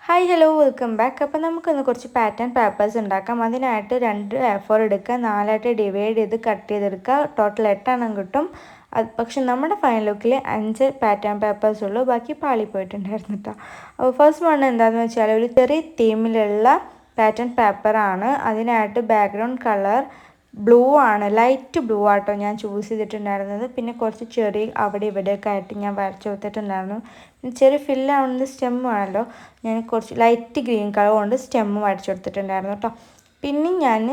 Hi hello welcome back. അപ്പോൾ നമുക്കൊന്ന് കുറച്ച് പാറ്റേൺ പേപ്പേഴ്സ് ഉണ്ടാക്കാം. അതിനായിട്ട് 2 A4 എടുക്കുക, 4ആയിട്ട് ഡിവൈഡ് ചെയ്ത് കട്ട് ചെയ്തെടുക്കുക. ടോട്ടൽ 8 കിട്ടും. പക്ഷെ നമ്മുടെ ഫൈനൽ ലുക്കിൽ 5 പാറ്റേൺ പേപ്പേഴ്സ് ഉള്ളൂ, ബാക്കി പാളിപ്പോയിട്ടുണ്ടായിരുന്നു കേട്ടോ. അപ്പോൾ ഫസ്റ്റ് വൺ എന്താണെന്ന് വെച്ചാൽ ഒരു ചെറിയ തീമിലുള്ള പാറ്റേൺ പേപ്പറാണ്. അതിനായിട്ട് ബാക്ക്ഗ്രൗണ്ട് കളർ ബ്ലൂ ആണ്, ലൈറ്റ് ബ്ലൂ ആട്ടോ ഞാൻ ചൂസ് ചെയ്തിട്ടുണ്ടായിരുന്നത്. പിന്നെ കുറച്ച് ചെറിയ അവിടെ ഇവിടെയൊക്കെ ആയിട്ട് ഞാൻ വരച്ച് കൊടുത്തിട്ടുണ്ടായിരുന്നു. ചെറിയ ഫില്ലാവുന്നത് സ്റ്റെമ്മാണല്ലോ, ഞാൻ കുറച്ച് ലൈറ്റ് ഗ്രീൻ കളർ കൊണ്ട് സ്റ്റെമ്മ് വരച്ച് കൊടുത്തിട്ടുണ്ടായിരുന്നു കേട്ടോ. പിന്നെ ഞാൻ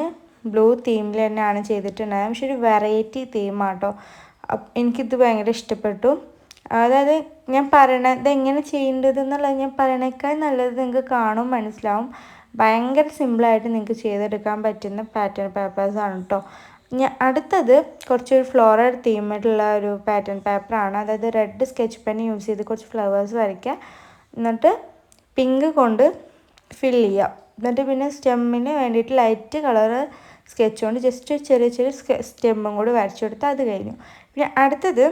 ബ്ലൂ തീമിൽ തന്നെയാണ് ചെയ്തിട്ടുണ്ടായിരുന്നത്. പക്ഷെ ഒരു വെറൈറ്റി തീമാട്ടോ. എനിക്കിത് ഭയങ്കര ഇഷ്ടപ്പെട്ടു. അതായത് ഞാൻ പറയണത് എങ്ങനെ ചെയ്യേണ്ടത് എന്നുള്ളത് ഞാൻ പറയണേക്കാൾ നല്ലത് നിങ്ങൾക്ക് കാണും, മനസ്സിലാവും. ഭയങ്കര സിമ്പിളായിട്ട് നിങ്ങൾക്ക് ചെയ്തെടുക്കാൻ പറ്റുന്ന പാറ്റേൺ പേപ്പേഴ്സാണ് കേട്ടോ. അടുത്തത് കുറച്ചൊരു ഫ്ലോറൽ തീമിലുള്ള ഒരു പാറ്റേൺ പേപ്പറാണ്. അതായത് റെഡ് സ്കെച്ച് പെൻ യൂസ് ചെയ്ത് കുറച്ച് ഫ്ലവേഴ്സ് വരയ്ക്കുക, എന്നിട്ട് പിങ്ക് കൊണ്ട് ഫില്ല് ചെയ്യുക. എന്നിട്ട് പിന്നെ സ്റ്റെമ്മിന് വേണ്ടിയിട്ട് ലൈറ്റ് കളറ് സ്കെച്ച് കൊണ്ട് ജസ്റ്റ് ചെറിയ ചെറിയ സ്റ്റെമ്മും കൂടി വരച്ചു കൊടുത്താൽ അത് കഴിഞ്ഞു. പിന്നെ അടുത്തത്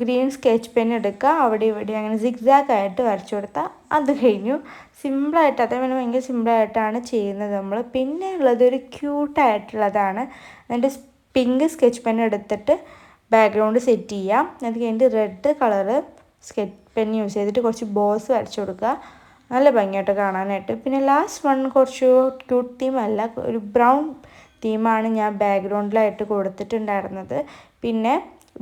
ഗ്രീൻ സ്കെച്ച് പെൻ എടുക്കുക, അവിടെ ഇവിടെ അങ്ങനെ സിഗ്സാഗ് ആയിട്ട് വരച്ചു കൊടുത്താൽ അത് കഴിഞ്ഞു. സിമ്പിളായിട്ട്, അതേപോലെ ഭയങ്കര സിമ്പിളായിട്ടാണ് ചെയ്യുന്നത് നമ്മൾ. പിന്നെ ഉള്ളത് ഒരു ക്യൂട്ടായിട്ടുള്ളതാണ്. എന്നിട്ട് പിങ്ക് സ്കെച്ച് പെൻ എടുത്തിട്ട് ബാക്ക്ഗ്രൗണ്ട് സെറ്റ് ചെയ്യാം. അത് കഴിഞ്ഞിട്ട് red colour sketch pen use ചെയ്തിട്ട് കുറച്ച് ബോസ് വരച്ചു കൊടുക്കുക. നല്ല ഭംഗിയായിട്ട് കാണാനായിട്ട്. പിന്നെ ലാസ്റ്റ് വൺ കുറച്ച് ക്യൂട്ട് തീമല്ല, ഒരു ബ്രൗൺ തീമാണ് ഞാൻ ബാക്ക്ഗ്രൗണ്ടിലായിട്ട് കൊടുത്തിട്ടുണ്ടായിരുന്നത്. പിന്നെ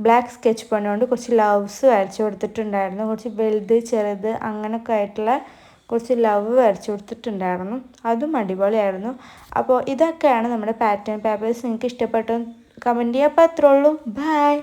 ബ്ലാക്ക് സ്കെച്ച് പെൻ കൊണ്ട് കുറച്ച് ലവ്സ് വരച്ച് കൊടുത്തിട്ടുണ്ടായിരുന്നു. കുറച്ച് വലുത് ചെറുത് അങ്ങനെയൊക്കെ ആയിട്ടുള്ള കുറച്ച് ലവ് വരച്ച് കൊടുത്തിട്ടുണ്ടായിരുന്നു. അതും അടിപൊളിയായിരുന്നു. അപ്പോൾ ഇതൊക്കെയാണ് നമ്മുടെ പാറ്റേൺ പേപ്പേഴ്സ്. നിങ്ങൾക്ക് ഇഷ്ടപ്പെട്ടു കമൻറ്റ് ചെയ്യുക. അപ്പോൾ അത്രേ ഉള്ളൂ. ബൈ.